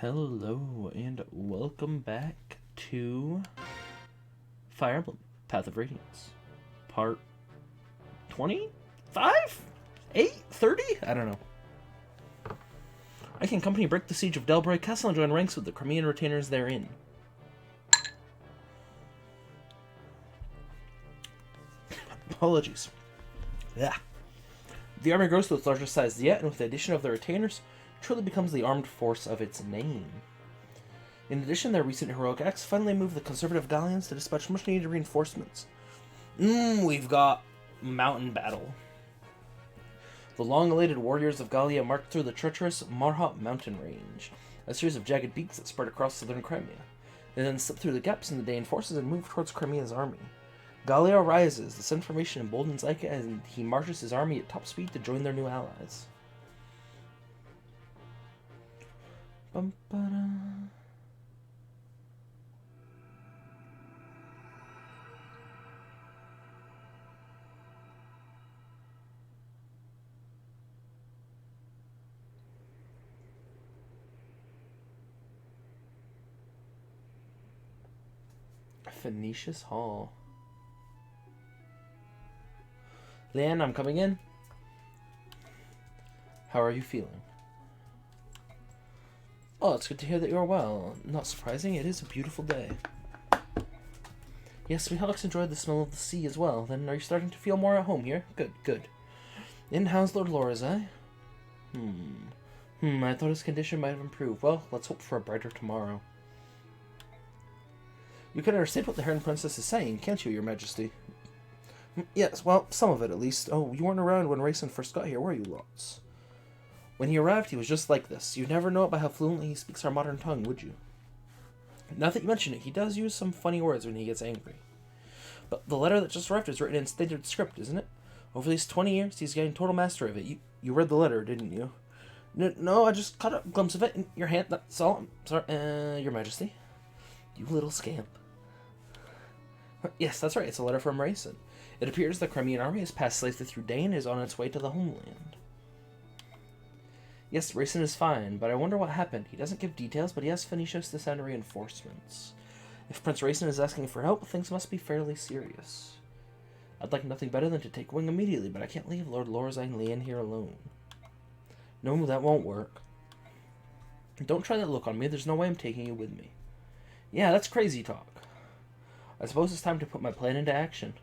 Hello and welcome back to Fire Emblem Path of Radiance, part 25? 8? 30? I don't know. I can company break the siege of Delbray Castle and join ranks with the Crimean retainers therein. Apologies. Yeah. The army grows to its largest size yet, and with the addition of the retainers, truly becomes the armed force of its name. In addition, their recent heroic acts finally moved the conservative Gallians to dispatch much-needed reinforcements. We've got mountain battle. The long-awaited warriors of Gallia marched through the treacherous Marhot mountain range, a series of jagged peaks that spread across southern Crimea. They then slipped through the gaps in the Dane forces and moved towards Crimea's army. Gallia rises. This information emboldens Ika, and he marches his army at top speed to join their new allies. Bum-ba-da. Phoenicia's Hall. Leanne, I'm coming in. How are you feeling? Oh, it's good to hear that you're well. Not surprising, it is a beautiful day. Yes, we Hawks enjoyed the smell of the sea as well. Then are you starting to feel more at home here? Good, good. And how's Lord Lorazai? I thought his condition might have improved. Well, let's hope for a brighter tomorrow. You can understand what the Heron Princess is saying, can't you, Your Majesty? Yes, well, some of it at least. Oh, you weren't around when Rayson first got here, were you, Lots? When he arrived, he was just like this. You'd never know it by how fluently he speaks our modern tongue, would you? Now that you mention it, he does use some funny words when he gets angry. But the letter that just arrived is written in standard script, isn't it? Over these 20 years, he's getting total master of it. You read the letter, didn't you? No, I just caught a glimpse of it in your hand, that's all. I'm sorry, Your Majesty. You little scamp. Yes, that's right, it's a letter from Rayson. It appears the Crimean army has passed safely through Dane and is on its way to the homeland. Yes, Rayson is fine, but I wonder what happened. He doesn't give details, but he asks Phoenicius to send reinforcements. If Prince Rayson is asking for help, things must be fairly serious. I'd like nothing better than to take wing immediately, but I can't leave Lord Lorazai and Leanne here alone. No, that won't work. Don't try that look on me. There's no way I'm taking you with me. Yeah, that's crazy talk. I suppose it's time to put my plan into action.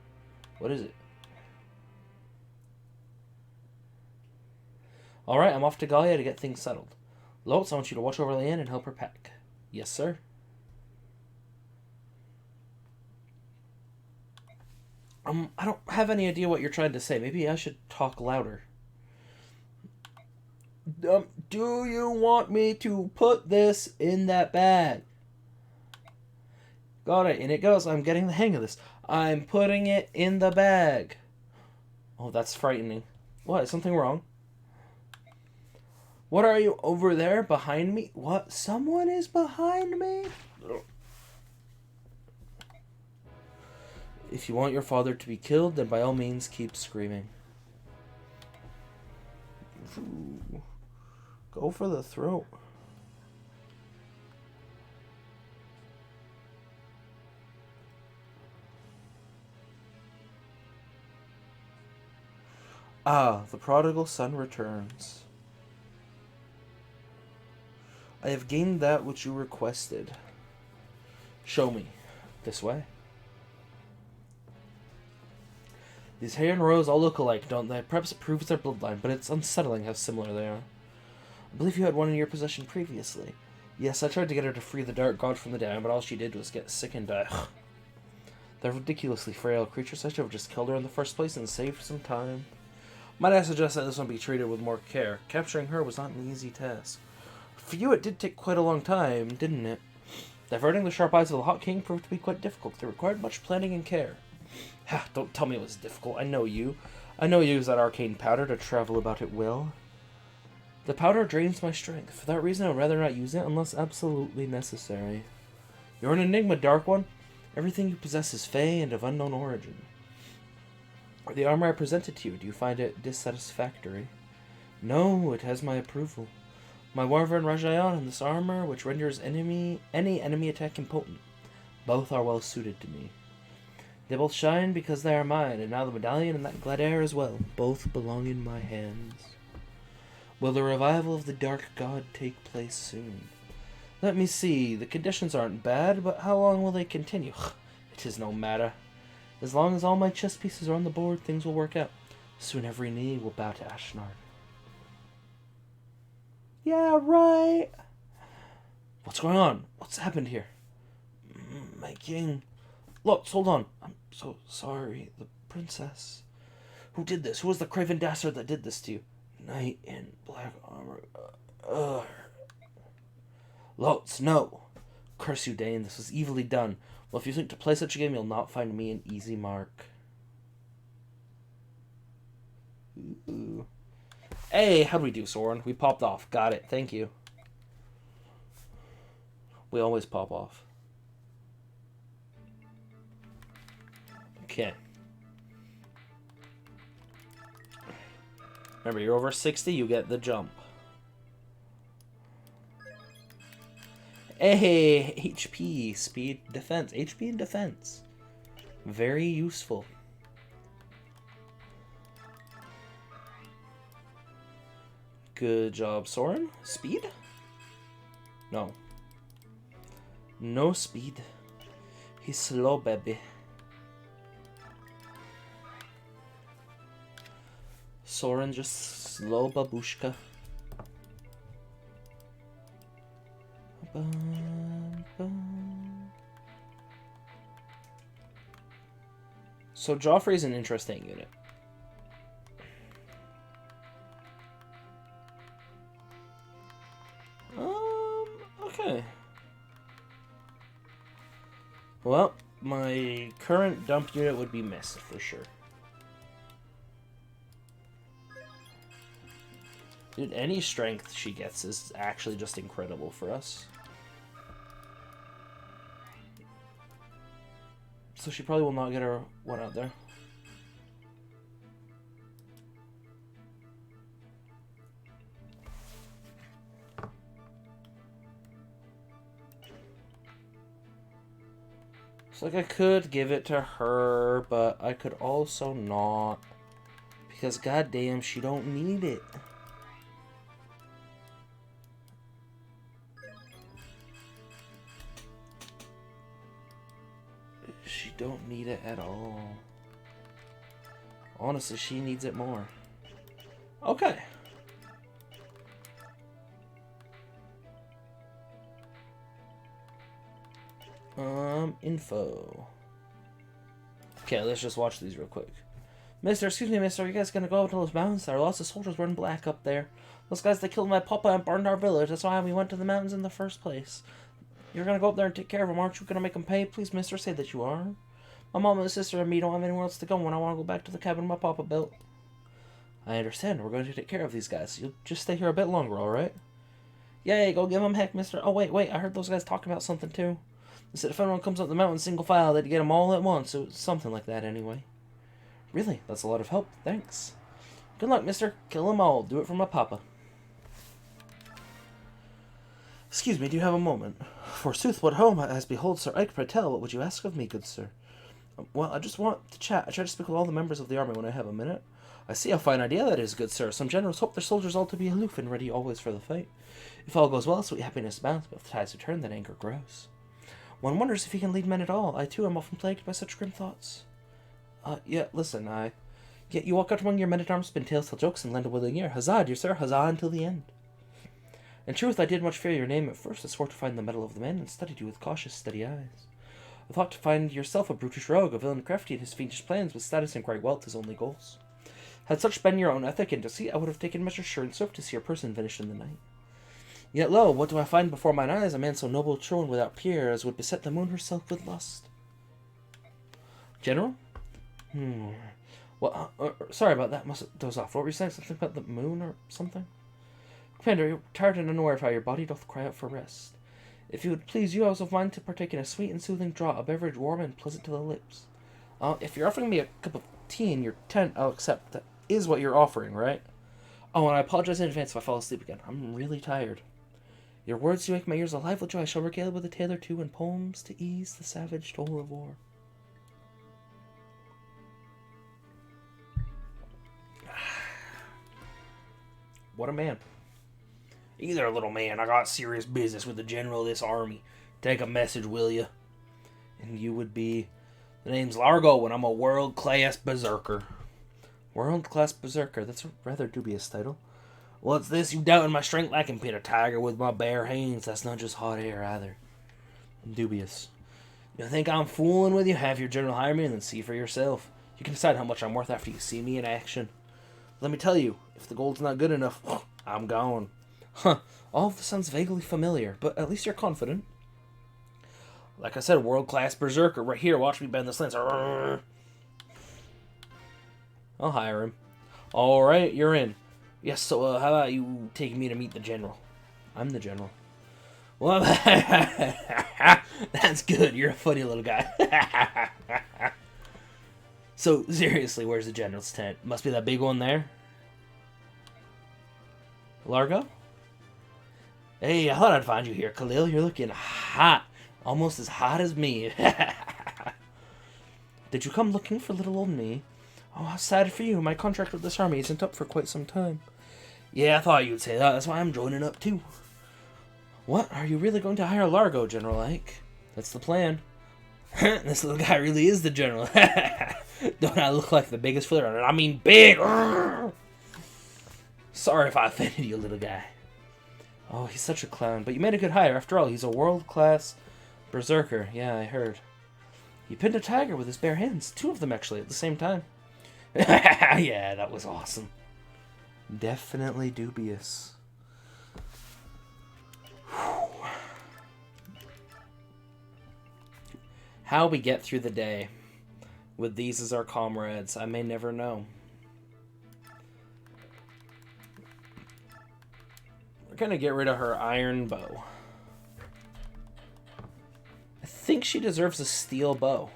What is it? Alright, I'm off to Gallia to get things settled. Lotz, I want you to watch over Leanne and help her pack. Yes, sir. I don't have any idea what you're trying to say. Maybe I should talk louder. Do you want me to put this in that bag? Got it, in it goes. I'm getting the hang of this. I'm putting it in the bag. Oh, that's frightening. What, is something wrong? What are you over there behind me? What? Someone is behind me? If you want your father to be killed, then by all means keep screaming. Ooh. Go for the throat. Ah, the prodigal son returns. I have gained that which you requested. Show me. This way. These hair and rows all look alike, don't they? Perhaps it proves their bloodline, but it's unsettling how similar they are. I believe you had one in your possession previously. Yes, I tried to get her to free the Dark God from the Down, but all she did was get sick and die. They're ridiculously frail creatures. I should have just killed her in the first place and saved some time. Might I suggest that this one be treated with more care? Capturing her was not an easy task. For you, it did take quite a long time, didn't it? Diverting the sharp eyes of the Hawk King proved to be quite difficult. They required much planning and care. Ha, don't tell me it was difficult. I know you. I know you use that arcane powder to travel about at will. The powder drains my strength. For that reason, I'd rather not use it unless absolutely necessary. You're an enigma, Dark One. Everything you possess is fey and of unknown origin. The armor I presented to you, do you find it dissatisfactory? No, it has my approval. My Wyvern Rajayan and this armor, which renders any enemy attack impotent. Both are well suited to me. They both shine because they are mine, and now the medallion and that gladiator as well. Both belong in my hands. Will the revival of the Dark God take place soon? Let me see. The conditions aren't bad, but how long will they continue? It is no matter. As long as all my chess pieces are on the board, things will work out. Soon every knee will bow to Ashnard. Yeah, right. What's going on? What's happened here? My king. Look, hold on. I'm so sorry. The princess. Who did this? Who was the craven dastard that did this to you? Knight in black armor. Lots, no. Curse you, Dane. This was evilly done. Well, if you think to play such a game, you'll not find me an easy mark. Ooh. Hey, how'd we do, Soren? We popped off. Got it. Thank you. We always pop off. Okay. Remember, you're over 60, you get the jump. Hey, HP, speed, defense. HP and defense. Very useful. Good job, Soren. Speed? No. No speed. He's slow, baby. Soren just slow babushka. So Joffrey's an interesting unit. Okay. Well, my current dump unit would be missed for sure. Dude, any strength she gets is actually just incredible for us. So she probably will not get her one out there. It's like I could give it to her, but I could also not. Because goddamn, she don't need it. She don't need it at all. Honestly, she needs it more. Okay. Info. Okay, let's just watch these real quick. Mister, excuse me, mister, are you guys gonna go up to those mountains? There are lots of soldiers wearing black up there. Those guys, they killed my papa and burned our village. That's why we went to the mountains in the first place. You're gonna go up there and take care of them, aren't you? Gonna make them pay? Please, mister, say that you are. My mom and sister and me don't have anywhere else to go when I want to go back to the cabin my papa built. I understand. We're going to take care of these guys. You'll just stay here a bit longer, alright? Yay, go give them heck, mister. Oh, wait. I heard those guys talking about something, too. They said if everyone comes up the mountain single file, they'd get them all at once. So something like that, anyway. Really? That's a lot of help. Thanks. Good luck, mister. Kill them all. Do it for my papa. Excuse me, do you have a moment? Forsooth, what home, as behold, Sir Ike Patel, what would you ask of me, good sir? Well, I just want to chat. I try to speak with all the members of the army when I have a minute. I see a fine idea that is, good sir. Some generals hope their soldiers all to be aloof and ready always for the fight. If all goes well, sweet happiness abounds, but if the tides return, then anger grows. One wonders if he can lead men at all. I, too, am often plagued by such grim thoughts. Yeah, listen, Yet you walk out among your men-at-arms, spin tales, tell jokes, and lend a willing ear. Huzzah, dear sir, huzzah until the end. In truth, I did much fear your name at first. I swore to find the mettle of the men, and studied you with cautious, steady eyes. I thought to find yourself a brutish rogue, a villain crafty in his fiendish plans, with status and great wealth his only goals. Had such been your own ethic and deceit, I would have taken measures sure and swift to see your person vanished in the night. Yet lo, what do I find before mine eyes? A man so noble, true, and without peer, as would beset the moon herself with lust. General? Well, sorry about that. Must doze off. What were you saying? Something about the moon or something? Commander, you're tired and unaware of how your body doth cry out for rest. If it would please you, I was of mind to partake in a sweet and soothing draught, a beverage warm and pleasant to the lips. If you're offering me a cup of tea in your tent, I'll accept. That is what you're offering, right? Oh, and I apologize in advance if I fall asleep again. I'm really tired. Your words do make my ears alive with joy. I shall regale with a tale or two and poems to ease the savage toll of war. What a man. Either, little man. I got serious business with the general of this army. Take a message, will you? And you would be... The name's Largo, and I'm a world-class berserker. World-class berserker? That's a rather dubious title. What's this? You doubting my strength? I can pin a tiger with my bare hands. That's not just hot air, either. Dubious. You think I'm fooling with you? Have your general hire me and then see for yourself. You can decide how much I'm worth after you see me in action. Let me tell you, if the gold's not good enough, I'm gone. Huh, all of this sounds vaguely familiar, but at least you're confident. Like I said, world-class berserker. Right here, watch me bend this lance. I'll hire him. Alright, you're in. Yes, so how about you taking me to meet the general? I'm the general. Well, that's good. You're a funny little guy. So, seriously, where's the general's tent? Must be that big one there. Largo? Hey, I thought I'd find you here, Khalil. You're looking hot. Almost as hot as me. Did you come looking for little old me? Oh, how sad for you. My contract with this army isn't up for quite some time. Yeah, I thought you'd say that. That's why I'm joining up, too. What? Are you really going to hire Largo, General Ike? That's the plan. This little guy really is the general. Don't I look like the biggest flitter? I mean big! Sorry if I offended you, little guy. Oh, he's such a clown. But you made a good hire. After all, he's a world-class berserker. Yeah, I heard. He pinned a tiger with his bare hands. 2 of them, actually, at the same time. Yeah, that was awesome. Definitely dubious. How we get through the day with these as our comrades, I may never know. We're gonna get rid of her iron bow. I think she deserves a steel bow.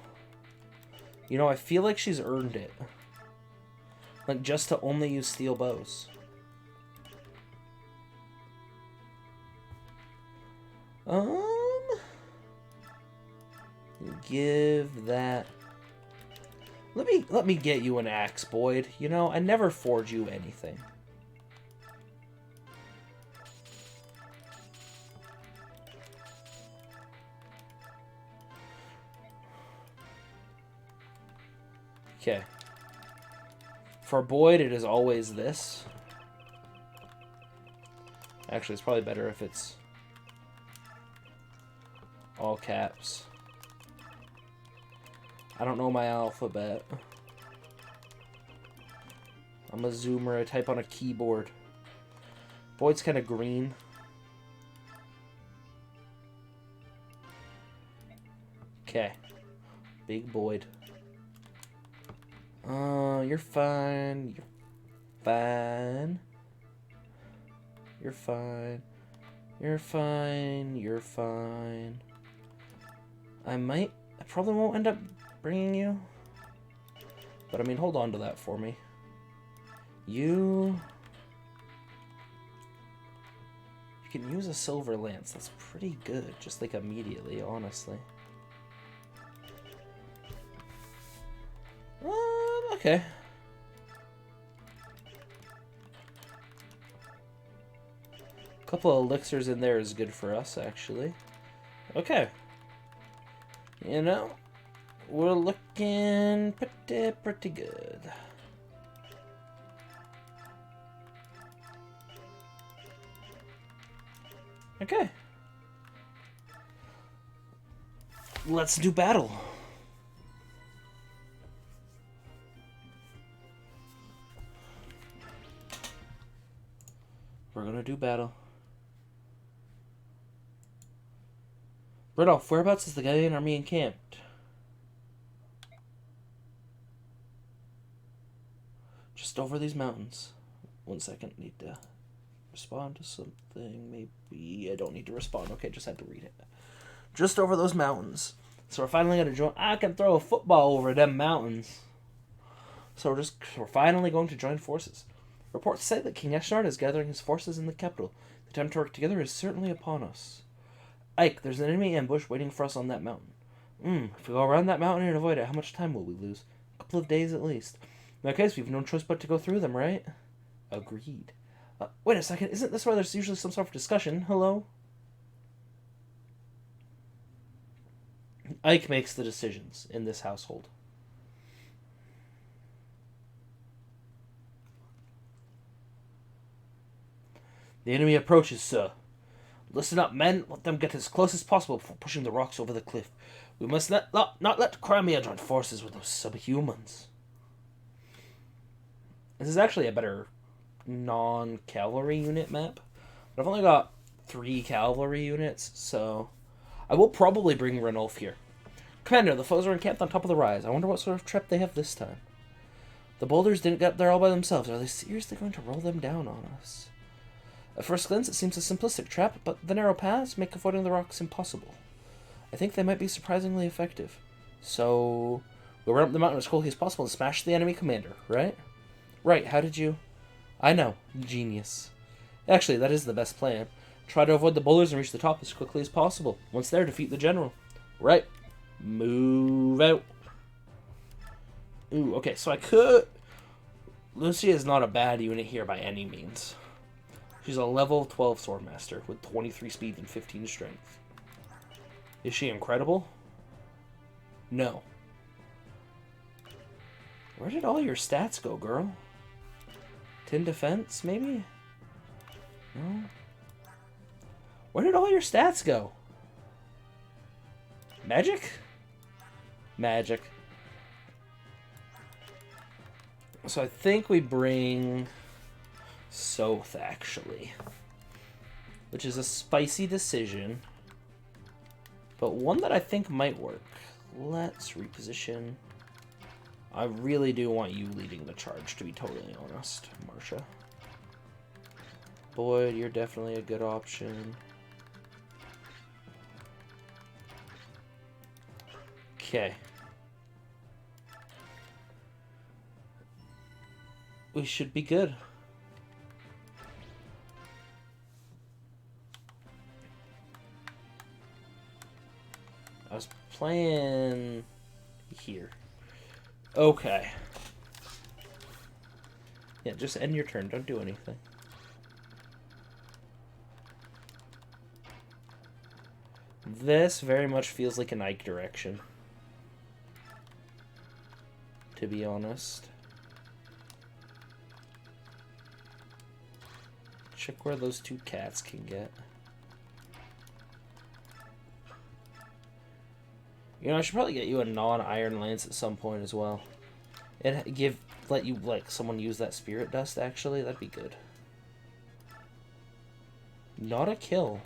You know, I feel like she's earned it. Like, just to only use steel bows. Give that... Let me get you an axe, Boyd. You know, I never forge you anything. Okay. For Boyd, it is always this. Actually, it's probably better if it's all caps. I don't know my alphabet. I'm a zoomer. I type on a keyboard. Boyd's kind of green. Okay. Big Boyd. You're fine. You're fine. You're fine. You're fine. You're fine. I probably won't end up bringing you. But I mean, hold on to that for me. You can use a silver lance. That's pretty good. Just like immediately, honestly. Okay. A couple of elixirs in there is good for us, actually. Okay. You know, we're looking pretty good. Okay. Let's do battle. We're gonna do battle. Rudolph, whereabouts is the Gallian army encamped? Just over these mountains. 1 second, need to respond to something. Maybe I don't need to respond. Okay, just had to read it. Just over those mountains. So we're finally gonna join. I can throw a football over them mountains. So we're finally going to join forces. Reports say that King Eshnard is gathering his forces in the capital. The time to work together is certainly upon us. Ike, there's an enemy ambush waiting for us on that mountain. If we go around that mountain and avoid it, how much time will we lose? A couple of days at least. In that case, we've no choice but to go through them, right? Agreed. Wait a second, isn't this where there's usually some sort of discussion? Hello? Ike makes the decisions in this household. The enemy approaches, sir. Listen up, men. Let them get as close as possible before pushing the rocks over the cliff. We must not let Crimea join forces with those subhumans. This is actually a better non-cavalry unit map. But I've only got 3 cavalry units, so I will probably bring Ranulf here. Commander, the foes are encamped on top of the rise. I wonder what sort of trap they have this time. The boulders didn't get there all by themselves. Are they seriously going to roll them down on us? At first glance, it seems a simplistic trap, but the narrow paths make avoiding the rocks impossible. I think they might be surprisingly effective. So, we'll run up the mountain as quickly as possible and smash the enemy commander, right? Right, how did you... I know, genius. Actually, that is the best plan. Try to avoid the boulders and reach the top as quickly as possible. Once there, defeat the general. Right. Move out. Ooh, okay, so I could... Lucia is not a bad unit here by any means. She's a level 12 Swordmaster with 23 speed and 15 strength. Is she incredible? No. Where did all your stats go, girl? 10 defense, maybe? No? Where did all your stats go? Magic? Magic. So I think we bring Soth, actually. Which is a spicy decision. But one that I think might work. Let's reposition. I really do want you leading the charge, to be totally honest, Marcia. Boyd, you're definitely a good option. Okay. We should be good. I was playing here. Okay. Yeah, just end your turn. Don't do anything. This very much feels like an Ike direction, to be honest. Check where those 2 cats can get. You know, I should probably get you a non-iron lance at some point as well. And let you, like, someone use that spirit dust, actually. That'd be good. Not a kill.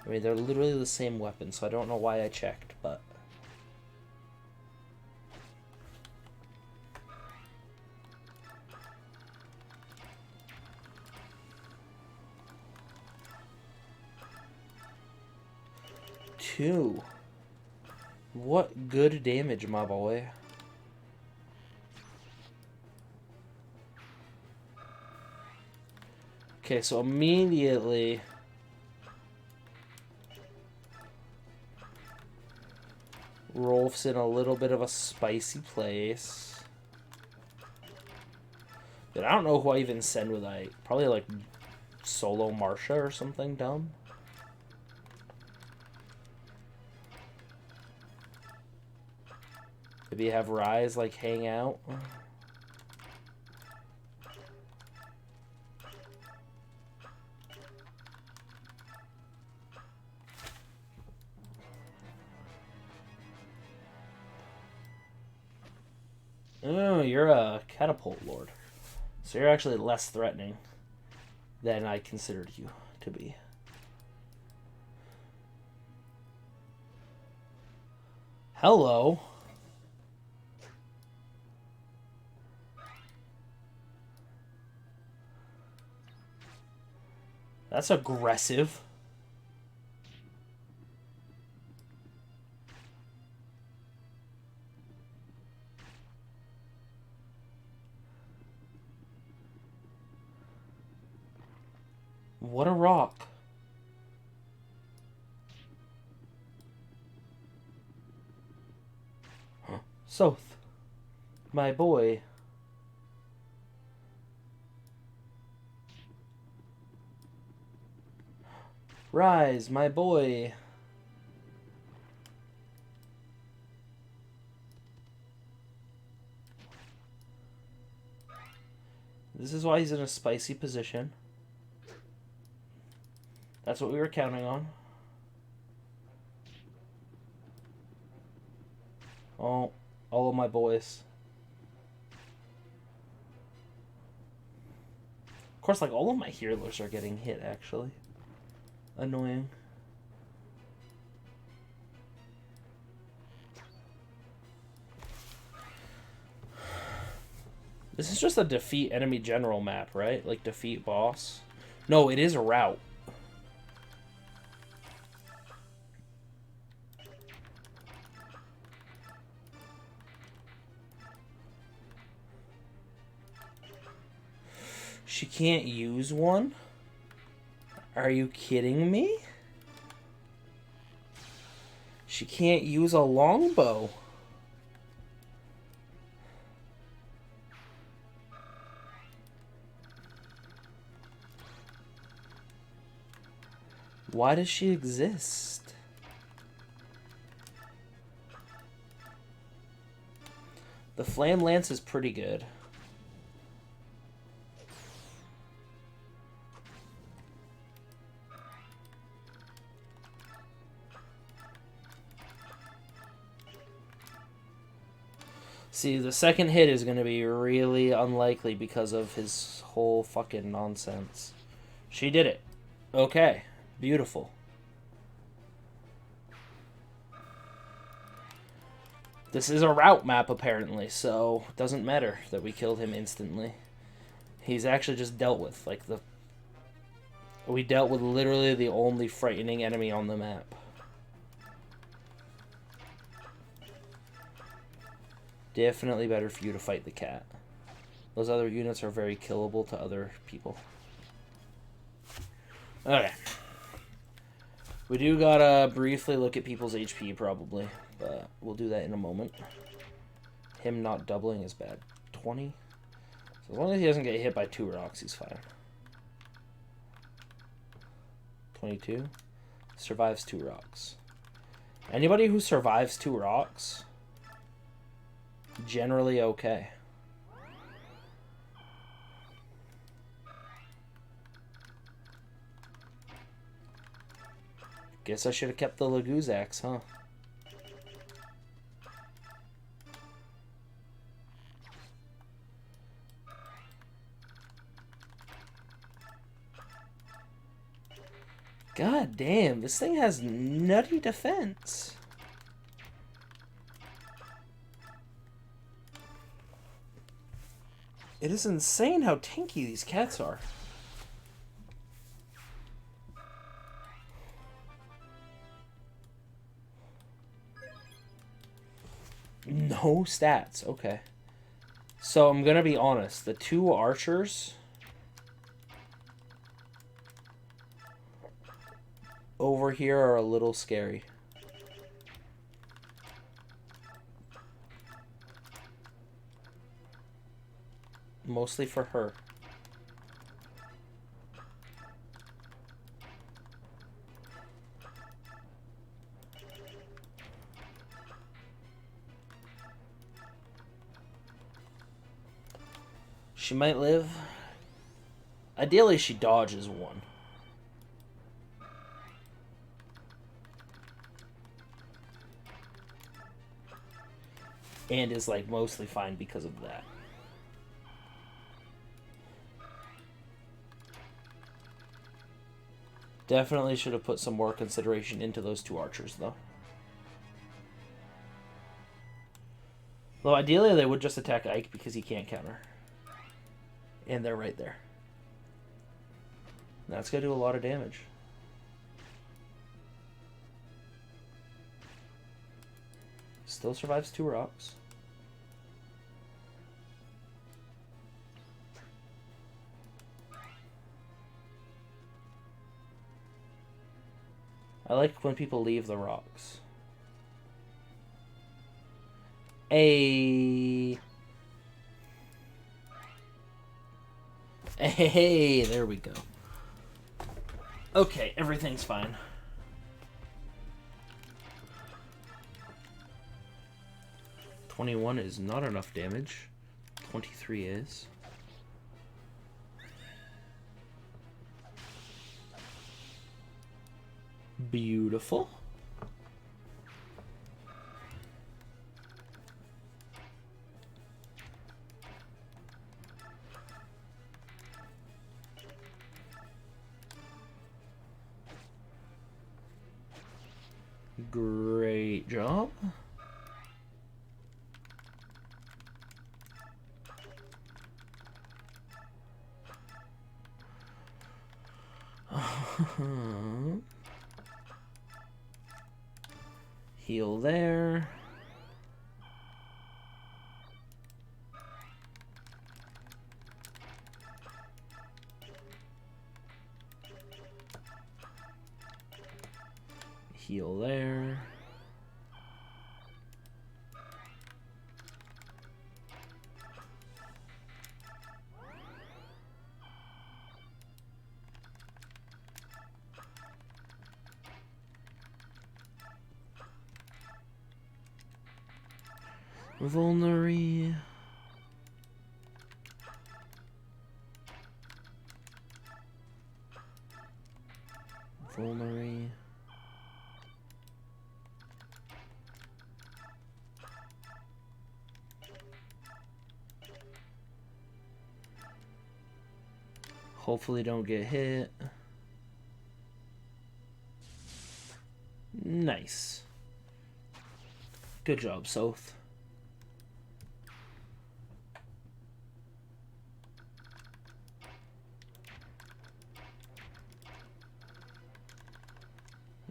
I mean, they're literally the same weapon, so I don't know why I checked, but... Two. What good damage, my boy. Okay, so immediately... Rolf's in a little bit of a spicy place. But I don't know who I even send with Ike. Probably like solo Marcia or something dumb. Maybe have Rise like hang out. Oh, you're a catapult lord. So you're actually less threatening than I considered you to be. Hello. That's aggressive. What a rock. Soth, my boy. Rise, my boy. This is why he's in a spicy position. That's what we were counting on. Oh, all of my boys. Of course, like, all of my healers are getting hit, actually. Annoying. This is just a defeat enemy general map, right? Like, defeat boss. No, it is a route. She can't use one? Are you kidding me? She can't use a longbow. Why does she exist? The Flame Lance is pretty good. See, the second hit is going to be really unlikely because of his whole fucking nonsense. She did it. Okay. Beautiful. This is a route map, apparently, so it doesn't matter that we killed him instantly. He's actually just dealt with. Like, we dealt with literally the only frightening enemy on the map. Definitely better for you to fight the cat. Those other units are very killable to other people. Okay. We do gotta briefly look at people's HP, probably. But we'll do that in a moment. Him not doubling is bad. 20? So as long as he doesn't get hit by 2 rocks, he's fine. 22? Survives 2 rocks. Anybody who survives 2 rocks... generally okay. Guess I should have kept the Laguz axe, huh? God damn, this thing has nutty defense. It is insane how tanky these cats are. No stats, okay. So I'm gonna be honest, the 2 archers over here are a little scary. Mostly for her. She might live. Ideally, she dodges 1. And is, like, mostly fine because of that. Definitely should have put some more consideration into those 2 archers, though. Though ideally they would just attack Ike because he can't counter. And they're right there. That's going to do a lot of damage. Still survives 2 rocks. I like when people leave the rocks. Hey, hey, there we go. Okay, everything's fine. $21 is not enough damage. 23 is. Beautiful. Great job. Heal there. Heal there. Vulnerary. Vulnerary. Hopefully don't get hit. Nice. Good job, Soth.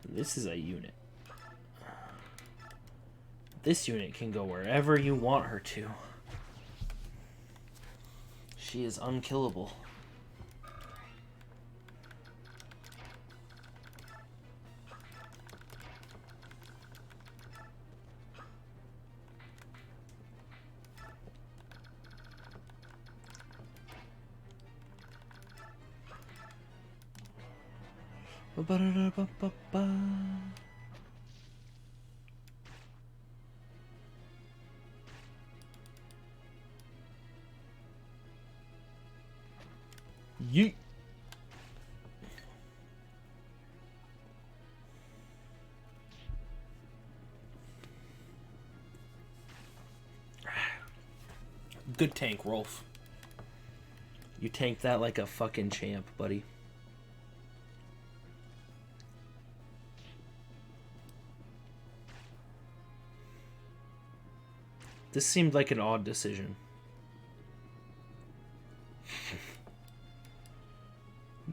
This is a unit. This unit can go wherever you want her to. She is unkillable. Ba-da-da-ba-ba-ba. Yeet. Good tank, Rolf. You tanked that like a fucking champ, buddy. This seemed like an odd decision.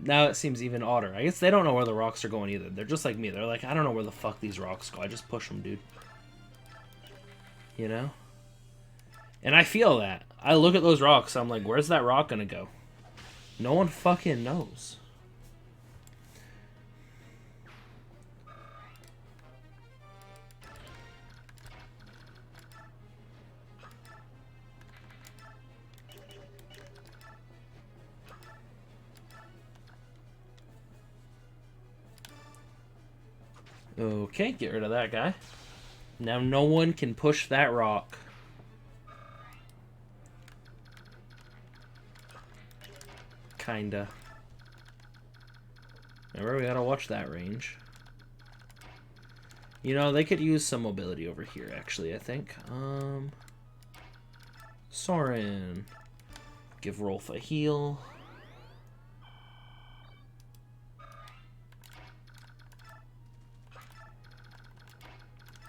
Now it seems even odder. I guess they don't know where the rocks are going either. They're just like me. They're like, I don't know where the fuck these rocks go. I just push them, dude. You know? And I feel that. I look at those rocks, I'm like, where's that rock gonna go? No one fucking knows. Okay, get rid of that guy. Now no one can push that rock. Kinda. Remember, we gotta watch that range. You know, they could use some mobility over here, actually, I think. Soren. Give Rolf a heal.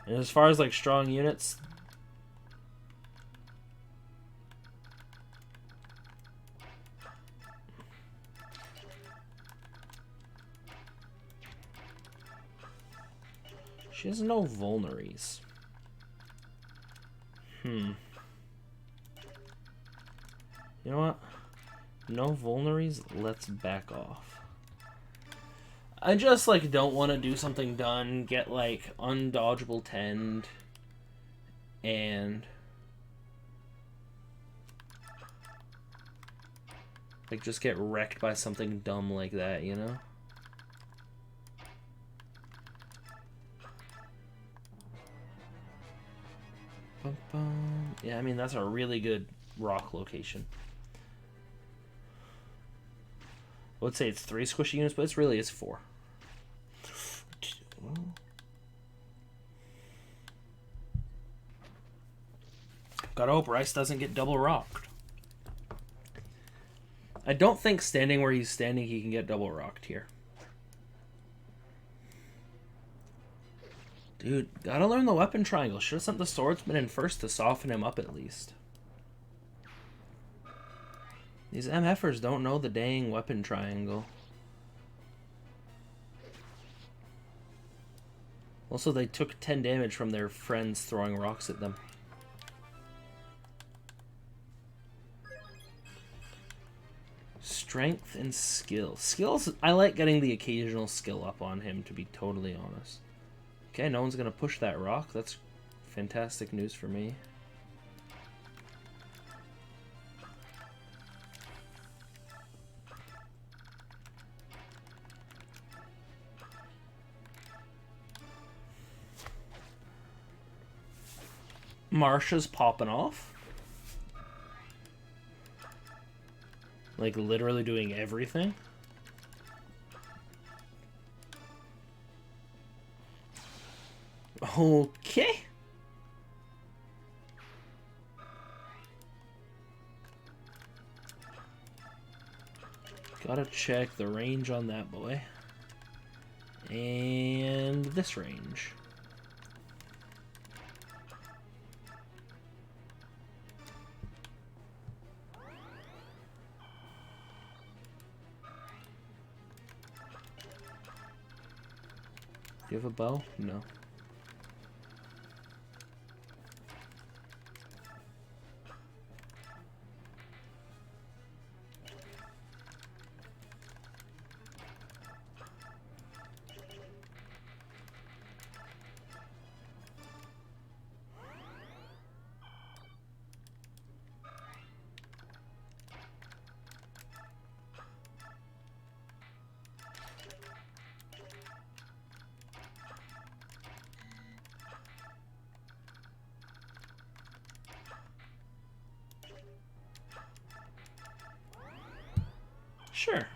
And as far as, like, strong units... She has no vulneries. You know what? No vulneries, let's back off. I just, like, don't want to do something done, get, like, undodgeable tend, and, like, just get wrecked by something dumb like that, you know? Bum, bum. Yeah, I mean, that's a really good rock location. I would say it's 3 squishy units, but it's really 4. Gotta hope Rice doesn't get double rocked. I don't think standing where he's standing he can get double rocked here. Dude, gotta learn the weapon triangle. Should have sent the swordsman in first to soften him up at least. These MFers don't know the dang weapon triangle. Also, they took 10 damage from their friends throwing rocks at them. Strength and skill. Skills, I like getting the occasional skill up on him, to be totally honest. Okay, no one's going to push that rock. That's fantastic news for me. Marsha's popping off. Like, literally doing everything. Okay. Gotta check the range on that boy. And this range. Do you have a bow? No. Sure.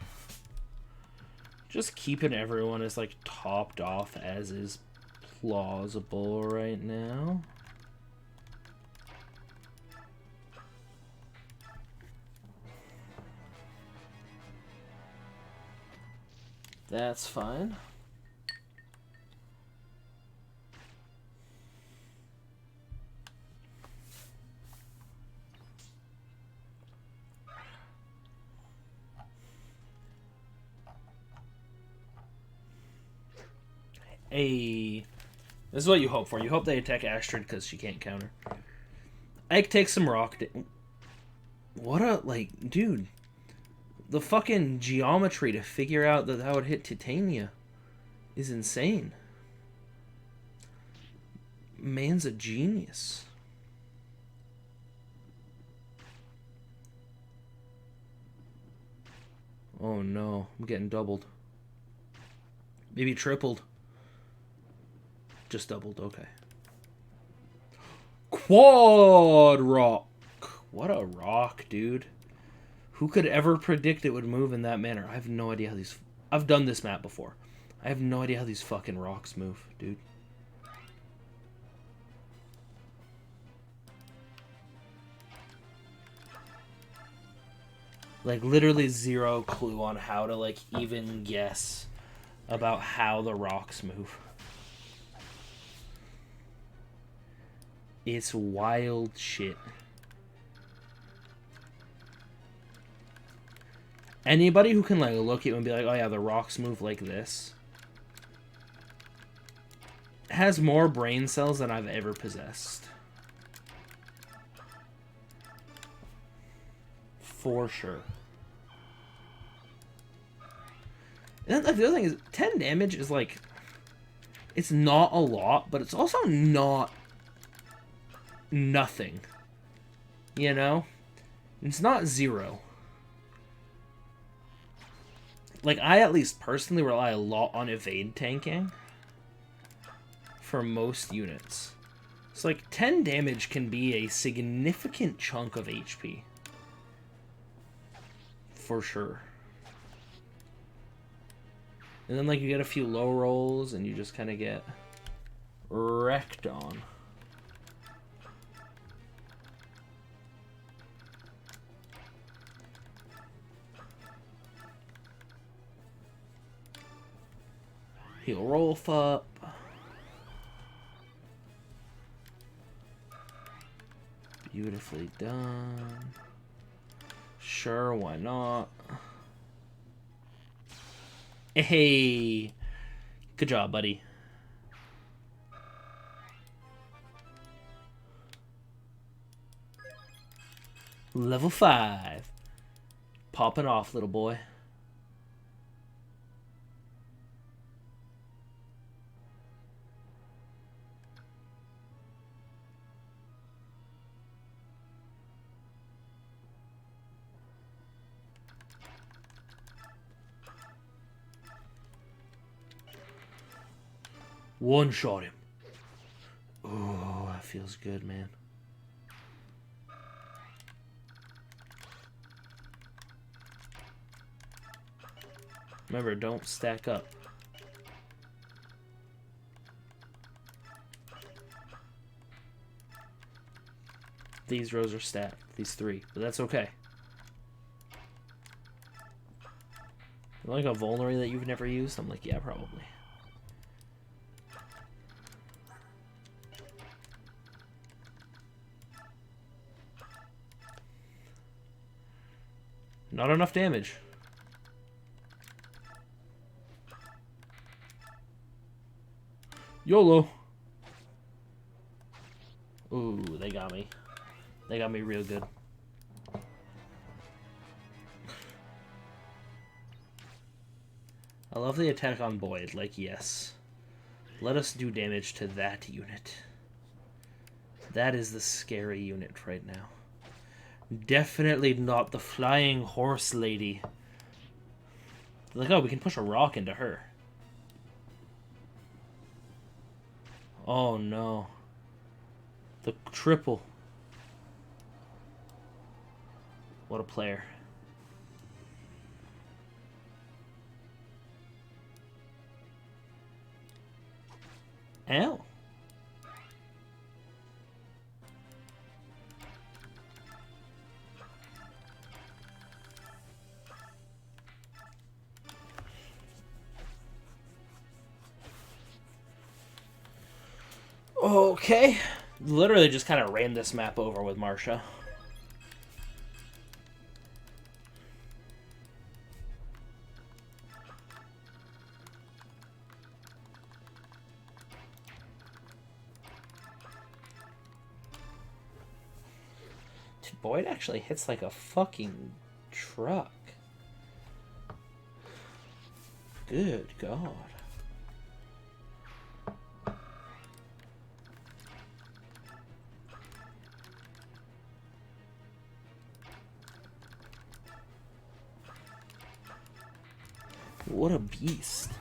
Just keeping everyone as, like, topped off as is plausible right now. That's fine. Hey, this is what you hope for. You hope they attack Astrid because she can't counter. Ike takes some rock. What a, like, dude. The fucking geometry to figure out that that would hit Titania is insane. Man's a genius. Oh no, I'm getting doubled. Maybe tripled. Just doubled, okay. Quad rock. What a rock, dude. Who could ever predict it would move in that manner? I have no idea how these... I've done this map before. I have no idea how these fucking rocks move, dude. Like, literally zero clue on how to, like, even guess about how the rocks move. It's wild shit. Anybody who can, like, look at it and be like, oh yeah, the rocks move like this, has more brain cells than I've ever possessed. For sure. And then the other thing is, 10 damage is like, it's not a lot, but it's also not nothing. You know? It's not 0. Like, I at least personally rely a lot on evade tanking for most units. So, like, 10 damage can be a significant chunk of HP. For sure. And then, like, you get a few low rolls, and you just kind of get wrecked on. Heal Rolf up. Beautifully done. Sure, why not? Hey! Good job, buddy. Level 5. Popping off, little boy. One shot him. Oh, that feels good, man. Remember, don't stack up. These rows are stacked. These 3. But that's okay. Like a vulnerary that you've never used? I'm like, yeah, probably. Not enough damage. YOLO. Ooh, they got me. They got me real good. I love the attack on Boyd. Like, yes. Let us do damage to that unit. That is the scary unit right now. Definitely not the flying horse lady. Like, oh, we can push a rock into her. Oh, no. The triple. What a player. Ow. Okay. Literally just kind of ran this map over with Marsha. Dude, Boyd actually hits like a fucking truck. Good God. What a beast.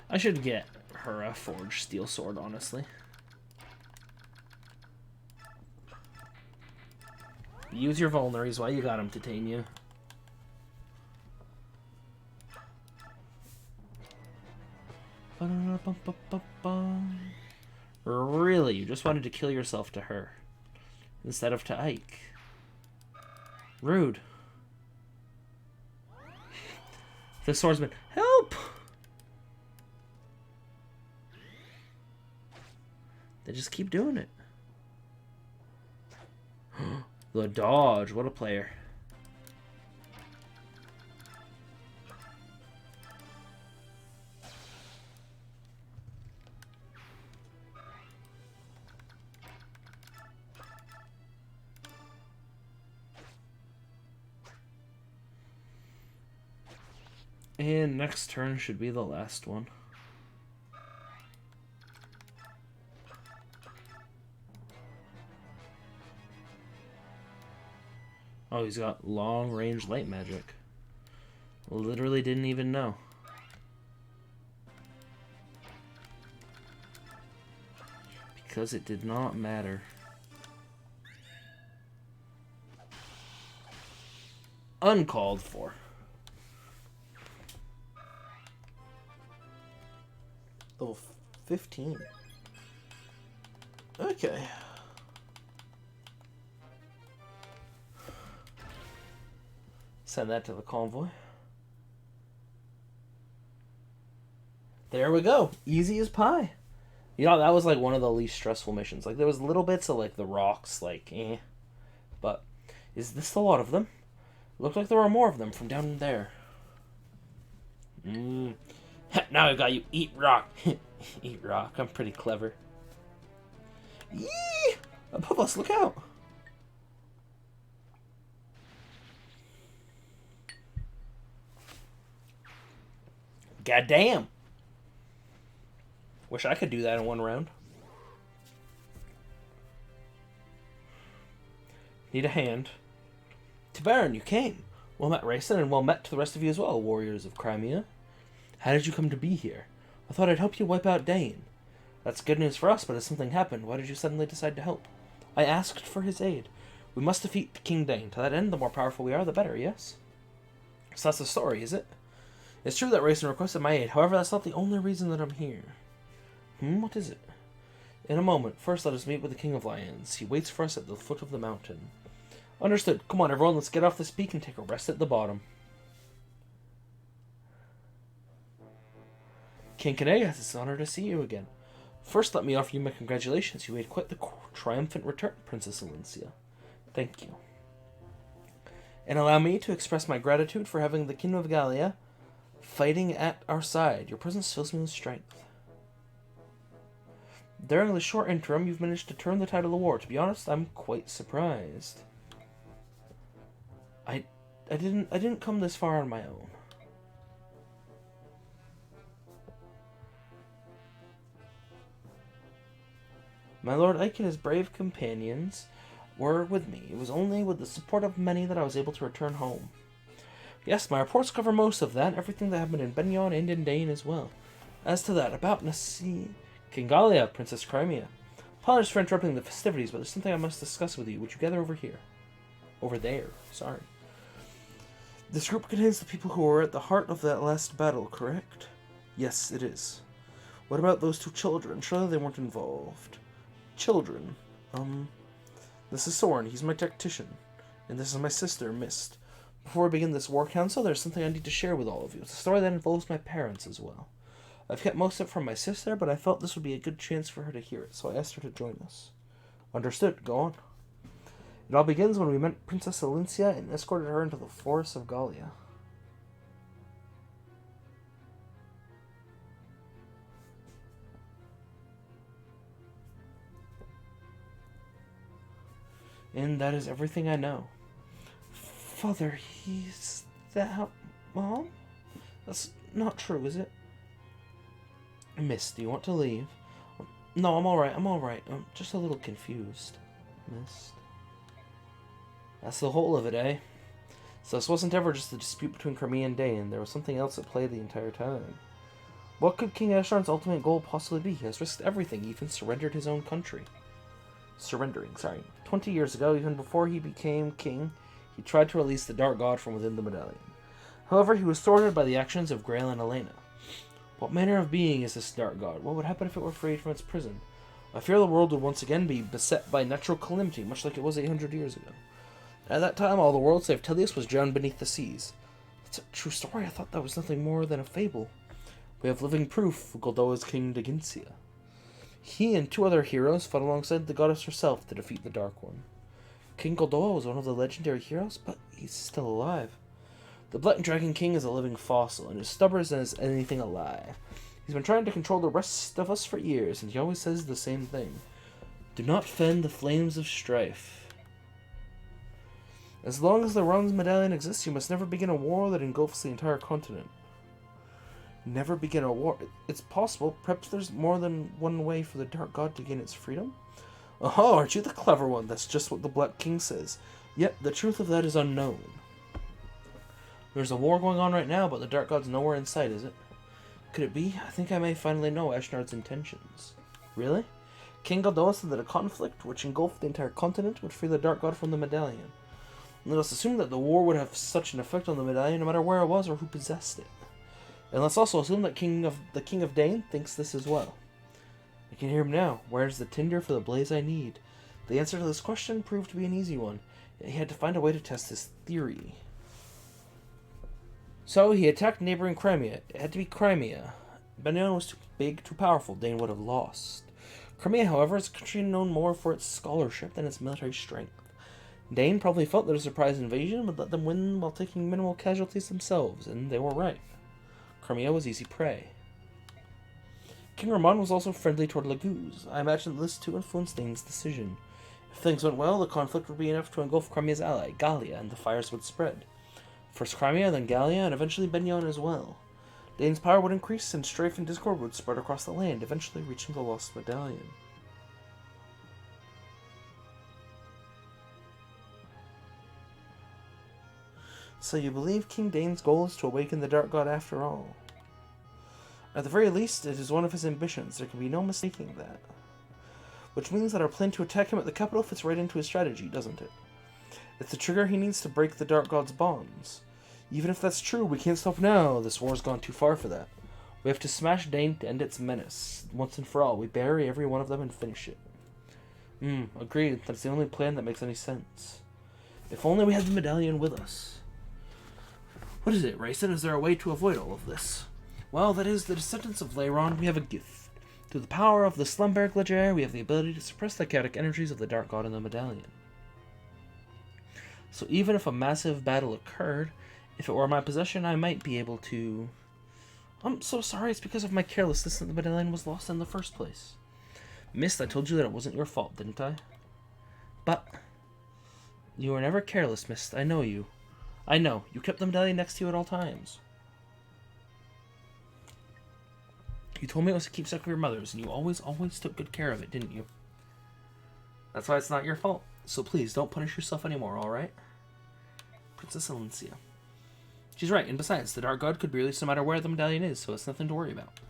I should get her a forged steel sword, honestly. Use your vulneraries while you got them, Titania. Really? You just wanted to kill yourself to her instead of to Ike? Rude. The swordsman. Help! They just keep doing it. The dodge. What a player. And next turn should be the last one. Oh, he's got long-range light magic. Literally didn't even know. Because it did not matter. Uncalled for. Level 15. Okay. Send that to the convoy. There we go. Easy as pie. You know, that was like one of the least stressful missions. Like, there was little bits of like the rocks, like, eh. But, is this a lot of them? Looked like there were more of them from down there. Now I got you. Eat rock. Eat rock. I'm pretty clever. Yee! Above us, look out. God damn. Wish I could do that in one round. Need a hand. To Baron, you came. Well met, Rayson, and well met to the rest of you as well, warriors of Crimea. How did you come to be here? I thought I'd help you wipe out Dane. That's good news for us, but as something happened, why did you suddenly decide to help? I asked for his aid. We must defeat King Dane. To that end, the more powerful we are, the better, yes? So that's the story, is it? It's true that Rayson requested my aid. However, that's not the only reason that I'm here. What is it? In a moment. First, let us meet with the King of Lions. He waits for us at the foot of the mountain. Understood. Come on, everyone. Let's get off this peak and take a rest at the bottom. King Kanaga, it's an honor to see you again. First, let me offer you my congratulations. You made quite the triumphant return, Princess Alencia. Thank you. And allow me to express my gratitude for having the King of Gallia fighting at our side. Your presence fills me with strength. During the short interim, you've managed to turn the tide of the war. To be honest, I'm quite surprised. I didn't come this far on my own. My Lord Ike and his brave companions were with me. It was only with the support of many that I was able to return home. Yes, my reports cover most of that, everything that happened in Benyon and in Dane as well. As to that, about Nasi... Kingalia, Princess Crimea. Apologies for interrupting the festivities, but there's something I must discuss with you. Would you gather over here? Over there, sorry. This group contains the people who were at the heart of that last battle, correct? Yes, it is. What about those two children? Surely they weren't involved. Children? This is Soren, he's my tactician. And this is my sister, Mist. Before we begin this war council, there's something I need to share with all of you. It's a story that involves my parents as well. I've kept most of it from my sister, but I felt this would be a good chance for her to hear it, so I asked her to join us. Understood. Go on. It all begins when we met Princess Alencia and escorted her into the forests of Gallia. And that is everything I know. Father, he's that... Mom? That's not true, is it? Miss, do you want to leave? No, I'm alright, I'm just a little confused. Miss. That's the whole of it, eh? So this wasn't ever just a dispute between Crimea and Dane. There was something else at play the entire time. What could King Asheron's ultimate goal possibly be? He has risked everything, he even surrendered his own country. 20 years ago, even before he became king, he tried to release the Dark God from within the medallion. However, he was thwarted by the actions of Grail and Elena. What manner of being is this Dark God? What would happen if it were freed from its prison? I fear the world would once again be beset by natural calamity, much like it was 800 years ago. At that time, all the world save Teleus was drowned beneath the seas. It's a true story. I thought that was nothing more than a fable. We have living proof of Goldoa's King Dagincia. He and two other heroes fought alongside the goddess herself to defeat the Dark One. King Goldoa was one of the legendary heroes, but he's still alive. The Black Dragon King is a living fossil, and as stubborn as anything alive. He's been trying to control the rest of us for years, and he always says the same thing. Do not fan the flames of strife. As long as the Ron's Medallion exists, you must never begin a war that engulfs the entire continent. Never begin a war. It's possible. Perhaps there's more than one way for the Dark God to gain its freedom. Oh, aren't you the clever one? That's just what the Black King says. Yet, the truth of that is unknown. There's a war going on right now, but the Dark God's nowhere in sight, is it? Could it be? I think I may finally know Ashnard's intentions. Really? King Goldoa said that a conflict which engulfed the entire continent would free the Dark God from the medallion. Let us assume that the war would have such an effect on the medallion no matter where it was or who possessed it. And let's also assume that the King of Dane thinks this as well. I can hear him now. Where's the tinder for the blaze I need? The answer to this question proved to be an easy one. He had to find a way to test his theory. So he attacked neighboring Crimea. It had to be Crimea. Benyon was too big, too powerful. Dane would have lost. Crimea, however, is a country known more for its scholarship than its military strength. Dane probably felt that a surprise invasion would let them win while taking minimal casualties themselves, and they were right. Crimea was easy prey. King Ramon was also friendly toward Laguz. I imagine this too influenced Dane's decision. If things went well, the conflict would be enough to engulf Crimea's ally, Gallia, and the fires would spread. First Crimea, then Gallia, and eventually Benyon as well. Dane's power would increase, and strife and discord would spread across the land, eventually reaching the lost medallion. So you believe King Dane's goal is to awaken the Dark God after all? At the very least, it is one of his ambitions. There can be no mistaking that. Which means that our plan to attack him at the capital fits right into his strategy, doesn't it? It's the trigger he needs to break the Dark God's bonds. Even if that's true, we can't stop now. This war's gone too far for that. We have to smash Dane to end its menace. Once and for all, we bury every one of them and finish it. Agreed. That's the only plan that makes any sense. If only we had the medallion with us. What is it, Rayson? Is there a way to avoid all of this? Well, that is, the descendants of Leiron, we have a gift. Through the power of the Slumberg Legere, we have the ability to suppress the chaotic energies of the Dark God in the medallion. So even if a massive battle occurred, if it were my possession, I might be able to... I'm so sorry, it's because of my carelessness that the medallion was lost in the first place. Mist, I told you that it wasn't your fault, didn't I? But... you were never careless, Mist. I know you. I know. You kept the medallion next to you at all times. You told me it was a keepsake of your mother's, and you always took good care of it, didn't you? That's why it's not your fault. So please, don't punish yourself anymore, alright? Princess Alencia. She's right, and besides, the Dark God could be released no matter where the medallion is, so it's nothing to worry about.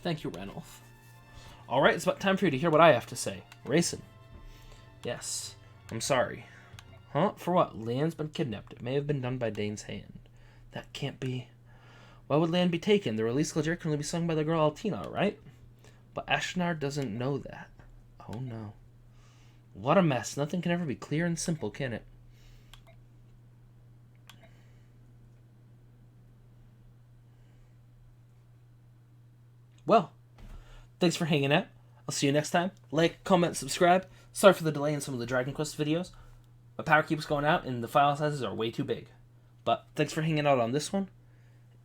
Thank you, Ranulf. Alright, it's about time for you to hear what I have to say. Rayson. Yes, I'm sorry. Huh? For what? Leanne's been kidnapped. It may have been done by Dane's hand. That can't be... Why would Leanne be taken? The release Legere can only be sung by the girl Altina, right? But Ashnard doesn't know that. Oh no. What a mess. Nothing can ever be clear and simple, can it? Well, thanks for hanging out. I'll see you next time. Like, comment, subscribe. Sorry for the delay in some of the Dragon Quest videos. My power keeps going out and the file sizes are way too big. But thanks for hanging out on this one.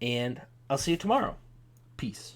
And I'll see you tomorrow. Peace.